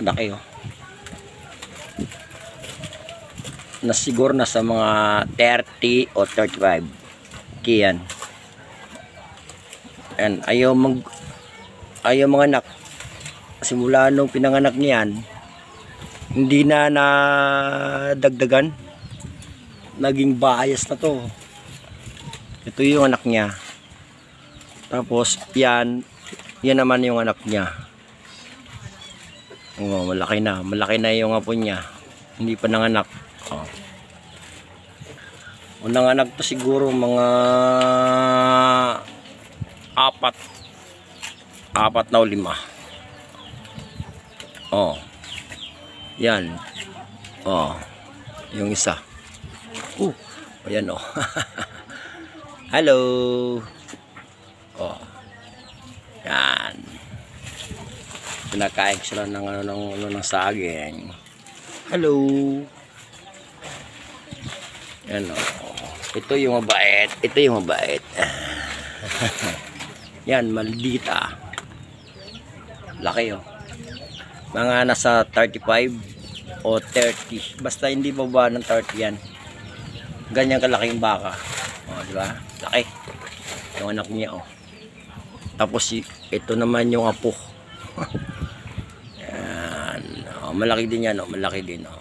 Laki oh. Nasiguro na sa mga 30 o 35 kiyan. And ayaw mga anak. Simula nung pinanganak niyan, hindi na nadagdagan. Naging bias na to. Ito yung anak niya. Tapos yan naman yung anak niya. Oh, malaki na yung apo niya. Hindi pa nanganak. Oh. Unang anak to siguro mga apat na o 5. Oh. Yan. Oh. Yung isa. Ayan oh. Hello. Oh. Yan. Pinakain sila ng saging. Hello. Yan o. Ito yung mabait. Ito yung mabait. Yan, maldita. Laki o. Mga nasa 35 o 30. Basta hindi baba ng 30 yan. Ganyan kalaki yung baka. O, diba? Laki. Yung anak niya o. Tapos ito naman yung apo. Yan. O, malaki din yan o. Malaki din o.